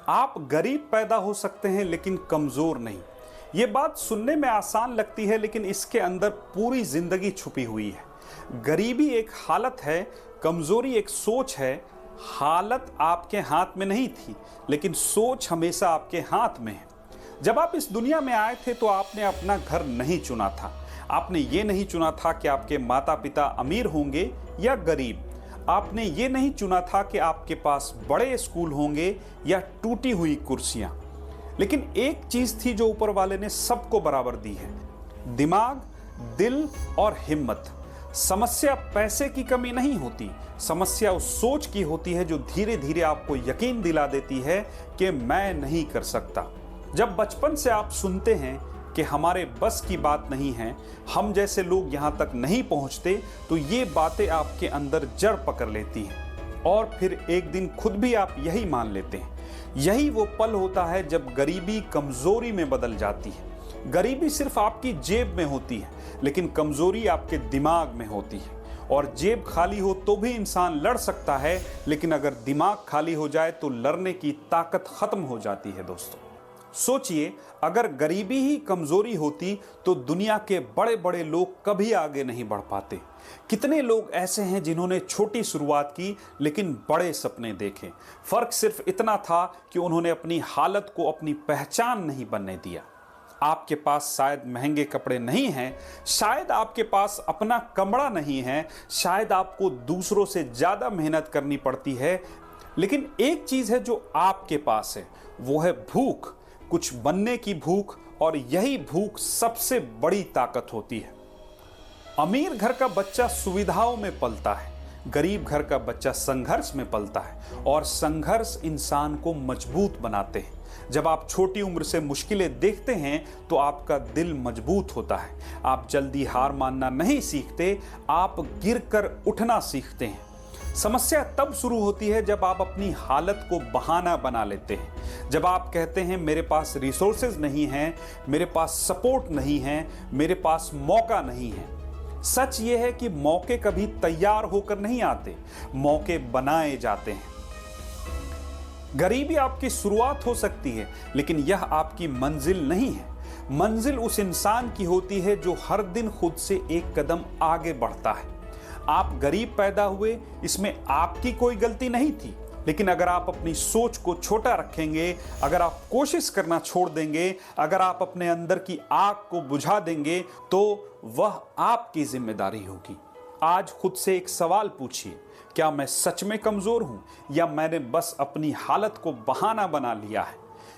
आप गरीब पैदा हो सकते हैं लेकिन कमजोर नहीं। ये बात सुनने में आसान लगती है लेकिन इसके अंदर पूरी जिंदगी छुपी हुई है। गरीबी एक हालत है, कमजोरी एक सोच है। हालत आपके हाथ में नहीं थी लेकिन सोच हमेशा आपके हाथ में है। जब आप इस दुनिया में आए थे तो आपने अपना घर नहीं चुना था। आपने ये नहीं चुना था कि आपके माता पिता अमीर होंगे या गरीब। आपने ये नहीं चुना था कि आपके पास बड़े स्कूल होंगे या टूटी हुई कुर्सियां। लेकिन एक चीज थी जो ऊपर वाले ने सबको बराबर दी है, दिमाग, दिल और हिम्मत। समस्या पैसे की कमी नहीं होती, समस्या उस सोच की होती है जो धीरे धीरे आपको यकीन दिला देती है कि मैं नहीं कर सकता। जब बचपन से आप सुनते हैं कि हमारे बस की बात नहीं है, हम जैसे लोग यहाँ तक नहीं पहुँचते, तो ये बातें आपके अंदर जड़ पकड़ लेती हैं और फिर एक दिन खुद भी आप यही मान लेते हैं। यही वो पल होता है जब गरीबी कमजोरी में बदल जाती है। गरीबी सिर्फ आपकी जेब में होती है लेकिन कमजोरी आपके दिमाग में होती है। और जेब खाली हो तो भी इंसान लड़ सकता है, लेकिन अगर दिमाग खाली हो जाए तो लड़ने की ताकत खत्म हो जाती है। दोस्तों सोचिए, अगर गरीबी ही कमजोरी होती तो दुनिया के बड़े बड़े लोग कभी आगे नहीं बढ़ पाते। कितने लोग ऐसे हैं जिन्होंने छोटी शुरुआत की लेकिन बड़े सपने देखे। फर्क सिर्फ इतना था कि उन्होंने अपनी हालत को अपनी पहचान नहीं बनने दिया। आपके पास शायद महंगे कपड़े नहीं हैं, शायद आपके पास अपना कमरा नहीं है, शायद आपको दूसरों से ज्यादा मेहनत करनी पड़ती है, लेकिन एक चीज है जो आपके पास है, वो है भूख, कुछ बनने की भूख। और यही भूख सबसे बड़ी ताकत होती है। अमीर घर का बच्चा सुविधाओं में पलता है, गरीब घर का बच्चा संघर्ष में पलता है, और संघर्ष इंसान को मजबूत बनाते हैं। जब आप छोटी उम्र से मुश्किलें देखते हैं तो आपका दिल मजबूत होता है। आप जल्दी हार मानना नहीं सीखते, आप गिरकर उठना सीखते हैं। समस्या तब शुरू होती है जब आप अपनी हालत को बहाना बना लेते हैं। जब आप कहते हैं मेरे पास रिसोर्सेज नहीं हैं, मेरे पास सपोर्ट नहीं है, मेरे पास मौका नहीं है। सच यह है कि मौके कभी तैयार होकर नहीं आते, मौके बनाए जाते हैं। गरीबी आपकी शुरुआत हो सकती है लेकिन यह आपकी मंजिल नहीं है। मंजिल उस इंसान की होती है जो हर दिन खुद से एक कदम आगे बढ़ता है। आप गरीब पैदा हुए, इसमें आपकी कोई गलती नहीं थी, लेकिन अगर आप अपनी सोच को छोटा रखेंगे, अगर आप कोशिश करना छोड़ देंगे, अगर आप अपने अंदर की आग को बुझा देंगे तो वह आपकी जिम्मेदारी होगी। आज खुद से एक सवाल पूछिए, क्या मैं सच में कमजोर हूं या मैंने बस अपनी हालत को बहाना बना लिया है?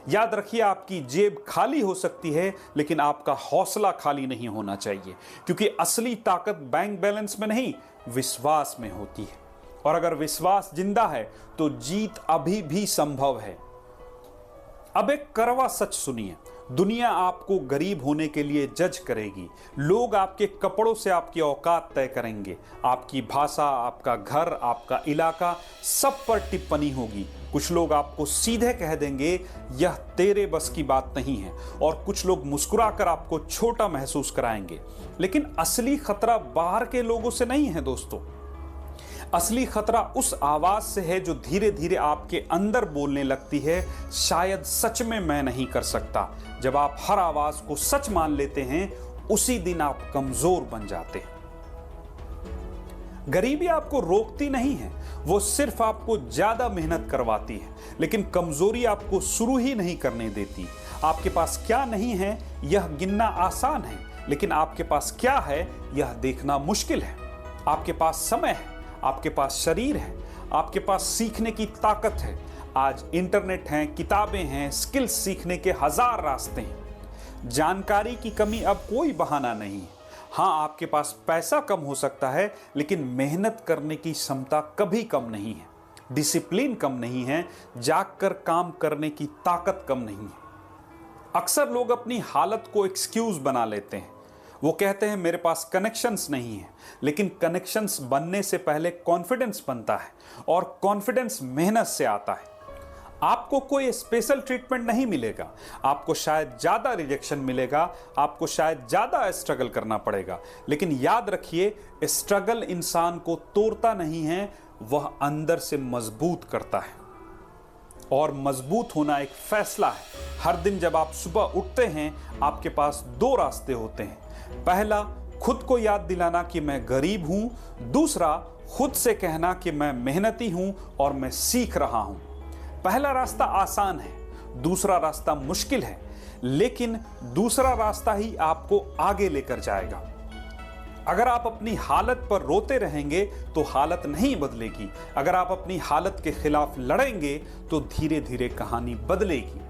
याद रखिए, आपकी जेब खाली हो सकती है लेकिन आपका हौसला खाली नहीं होना चाहिए, क्योंकि असली ताकत बैंक बैलेंस में नहीं, विश्वास में होती है। और अगर विश्वास जिंदा है तो जीत अभी भी संभव है। अब एक कड़वा सच सुनिए, दुनिया आपको गरीब होने के लिए जज करेगी। लोग आपके कपड़ों से आपकी औकात तय करेंगे। आपकी भाषा, आपका घर, आपका इलाका, सब पर टिप्पणी होगी। कुछ लोग आपको सीधे कह देंगे यह तेरे बस की बात नहीं है, और कुछ लोग मुस्कुराकर आपको छोटा महसूस कराएंगे। लेकिन असली खतरा बाहर के लोगों से नहीं है दोस्तों, असली खतरा उस आवाज से है जो धीरे धीरे आपके अंदर बोलने लगती है, शायद सच में मैं नहीं कर सकता। जब आप हर आवाज को सच मान लेते हैं, उसी दिन आप कमजोर बन जाते हैं। गरीबी आपको रोकती नहीं है, वो सिर्फ आपको ज्यादा मेहनत करवाती है। लेकिन कमजोरी आपको शुरू ही नहीं करने देती। आपके पास क्या नहीं है यह गिनना आसान है, लेकिन आपके पास क्या है यह देखना मुश्किल है। आपके पास समय है, आपके पास शरीर है, आपके पास सीखने की ताकत है। आज इंटरनेट है, किताबें हैं, स्किल्स सीखने के हजार रास्ते हैं। जानकारी की कमी अब कोई बहाना नहीं है। हाँ, आपके पास पैसा कम हो सकता है लेकिन मेहनत करने की क्षमता कभी कम नहीं है, डिसिप्लिन कम नहीं है, जागकर काम करने की ताकत कम नहीं है। अक्सर लोग अपनी हालत को एक्सक्यूज बना लेते हैं। वो कहते हैं मेरे पास कनेक्शंस नहीं है, लेकिन कनेक्शंस बनने से पहले कॉन्फिडेंस बनता है, और कॉन्फिडेंस मेहनत से आता है। आपको कोई स्पेशल ट्रीटमेंट नहीं मिलेगा, आपको शायद ज्यादा रिजेक्शन मिलेगा, आपको शायद ज्यादा स्ट्रगल करना पड़ेगा, लेकिन याद रखिए, स्ट्रगल इंसान को तोड़ता नहीं है, वह अंदर से मजबूत करता है। और मजबूत होना एक फैसला है। हर दिन जब आप सुबह उठते हैं, आपके पास दो रास्ते होते हैं। पहला, खुद को याद दिलाना कि मैं गरीब हूं। दूसरा, खुद से कहना कि मैं मेहनती हूं और मैं सीख रहा हूं। पहला रास्ता आसान है, दूसरा रास्ता मुश्किल है, लेकिन दूसरा रास्ता ही आपको आगे लेकर जाएगा। अगर आप अपनी हालत पर रोते रहेंगे तो हालत नहीं बदलेगी। अगर आप अपनी हालत के खिलाफ लड़ेंगे तो धीरे धीरे कहानी बदलेगी।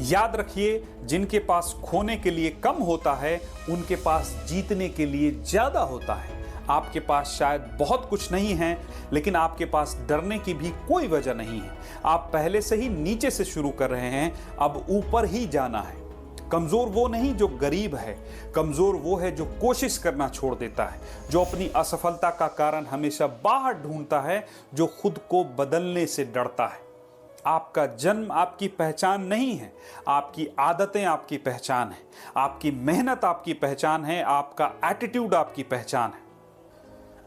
याद रखिए, जिनके पास खोने के लिए कम होता है, उनके पास जीतने के लिए ज्यादा होता है। आपके पास शायद बहुत कुछ नहीं है, लेकिन आपके पास डरने की भी कोई वजह नहीं है। आप पहले से ही नीचे से शुरू कर रहे हैं, अब ऊपर ही जाना है। कमजोर वो नहीं जो गरीब है, कमजोर वो है जो कोशिश करना छोड़ देता है, जो अपनी असफलता का कारण हमेशा बाहर ढूंढता है, जो खुद को बदलने से डरता है। आपका जन्म आपकी पहचान नहीं है, आपकी आदतें आपकी पहचान है, आपकी मेहनत आपकी पहचान है, आपका एटीट्यूड आपकी पहचान है।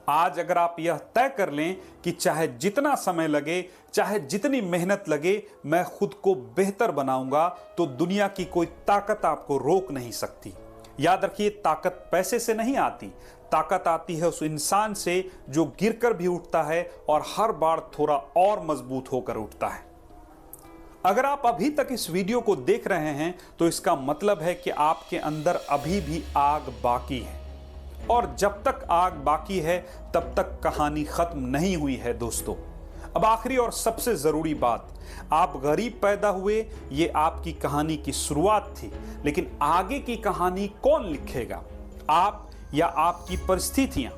आज अगर आप यह तय कर लें कि चाहे जितना समय लगे, चाहे जितनी मेहनत लगे, मैं खुद को बेहतर बनाऊंगा, तो दुनिया की कोई ताकत आपको रोक नहीं सकती। याद रखिए, ताकत पैसे से नहीं आती, ताकत आती है उस इंसान से जो गिरकर भी उठता है और हर बार थोड़ा और मजबूत होकर उठता है। अगर आप अभी तक इस वीडियो को देख रहे हैं तो इसका मतलब है कि आपके अंदर अभी भी आग बाकी है, और जब तक आग बाकी है तब तक कहानी खत्म नहीं हुई है दोस्तों। अब आखिरी और सबसे जरूरी बात, आप गरीब पैदा हुए, ये आपकी कहानी की शुरुआत थी, लेकिन आगे की कहानी कौन लिखेगा, आप या आपकी परिस्थितियां?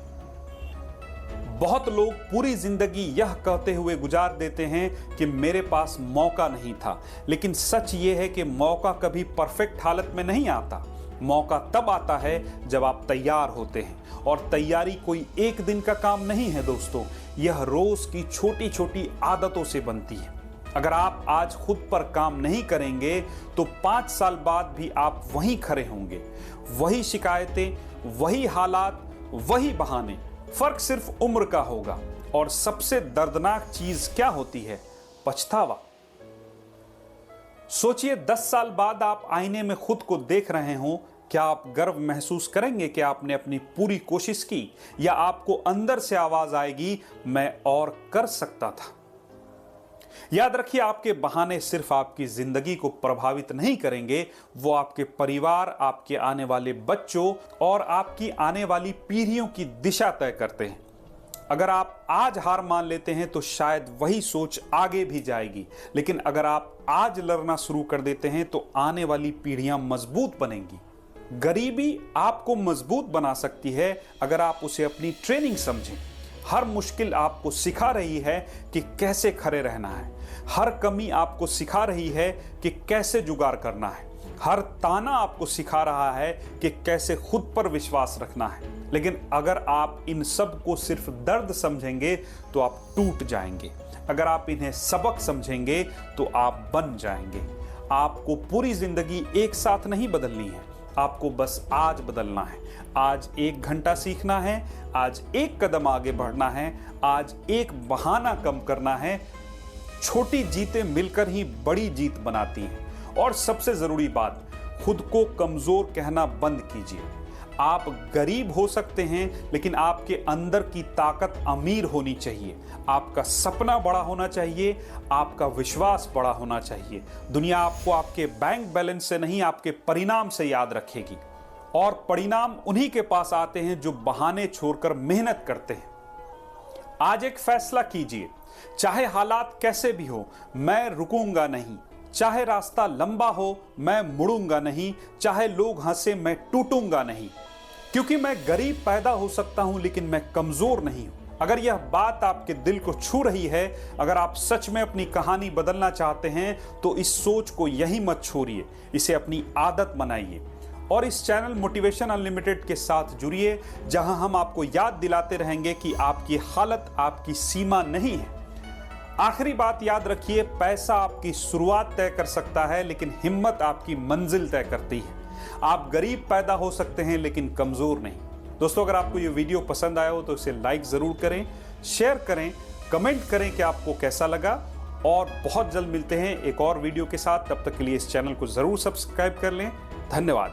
बहुत लोग पूरी जिंदगी यह कहते हुए गुजार देते हैं कि मेरे पास मौका नहीं था, लेकिन सच यह है कि मौका कभी परफेक्ट हालत में नहीं आता। मौका तब आता है जब आप तैयार होते हैं, और तैयारी कोई एक दिन का काम नहीं है दोस्तों, यह रोज की छोटी छोटी आदतों से बनती है। अगर आप आज खुद पर काम नहीं करेंगे तो 5 साल बाद भी आप वहीं खड़े होंगे, वही शिकायतें, वही हालात, वही बहाने। फर्क सिर्फ उम्र का होगा। और सबसे दर्दनाक चीज क्या होती है? पछतावा। सोचिए, 10 साल बाद आप आईने में खुद को देख रहे हो, क्या आप गर्व महसूस करेंगे कि आपने अपनी पूरी कोशिश की, या आपको अंदर से आवाज आएगी, मैं और कर सकता था? याद रखिए, आपके बहाने सिर्फ आपकी जिंदगी को प्रभावित नहीं करेंगे, वो आपके परिवार, आपके आने वाले बच्चों और आपकी आने वाली पीढ़ियों की दिशा तय करते हैं। अगर आप आज हार मान लेते हैं तो शायद वही सोच आगे भी जाएगी, लेकिन अगर आप आज लड़ना शुरू कर देते हैं तो आने वाली पीढ़ियां मजबूत बनेंगी। गरीबी आपको मजबूत बना सकती है अगर आप उसे अपनी ट्रेनिंग समझें। हर मुश्किल आपको सिखा रही है कि कैसे खड़े रहना है। हर कमी आपको सिखा रही है कि कैसे जुगाड़ करना है। हर ताना आपको सिखा रहा है कि कैसे खुद पर विश्वास रखना है। लेकिन अगर आप इन सब को सिर्फ दर्द समझेंगे तो आप टूट जाएंगे। अगर आप इन्हें सबक समझेंगे तो आप बन जाएंगे। आपको पूरी जिंदगी एक साथ नहीं बदलनी है, आपको बस आज बदलना है। आज 1 घंटा सीखना है, आज 1 कदम आगे बढ़ना है, आज 1 बहाना कम करना है। छोटी जीतें मिलकर ही बड़ी जीत बनाती हैं। और सबसे जरूरी बात, खुद को कमजोर कहना बंद कीजिए। आप गरीब हो सकते हैं, लेकिन आपके अंदर की ताकत अमीर होनी चाहिए। आपका सपना बड़ा होना चाहिए, आपका विश्वास बड़ा होना चाहिए। दुनिया आपको आपके बैंक बैलेंस से नहीं, आपके परिणाम से याद रखेगी। और परिणाम उन्हीं के पास आते हैं जो बहाने छोड़कर मेहनत करते हैं। आज एक फैसला कीजिए, चाहे हालात कैसे भी हो, मैं रुकूंगा नहीं। चाहे रास्ता लंबा हो, मैं मुड़ूंगा नहीं। चाहे लोग हंसे, मैं टूटूंगा नहीं। क्योंकि मैं गरीब पैदा हो सकता हूं, लेकिन मैं कमजोर नहीं हूं। अगर यह बात आपके दिल को छू रही है, अगर आप सच में अपनी कहानी बदलना चाहते हैं, तो इस सोच को यही मत छोड़िए, इसे अपनी आदत बनाइए। और इस चैनल मोटिवेशन अनलिमिटेड के साथ जुड़िए, जहां हम आपको याद दिलाते रहेंगे कि आपकी हालत आपकी सीमा नहीं है। आखिरी बात याद रखिए, पैसा आपकी शुरुआत तय कर सकता है, लेकिन हिम्मत आपकी मंजिल तय करती है। आप गरीब पैदा हो सकते हैं, लेकिन कमजोर नहीं। दोस्तों, अगर आपको ये वीडियो पसंद आया हो तो इसे लाइक जरूर करें, शेयर करें, कमेंट करें कि आपको कैसा लगा, और बहुत जल्द मिलते हैं एक और वीडियो के साथ। तब तक के लिए इस चैनल को ज़रूर सब्सक्राइब कर लें। धन्यवाद।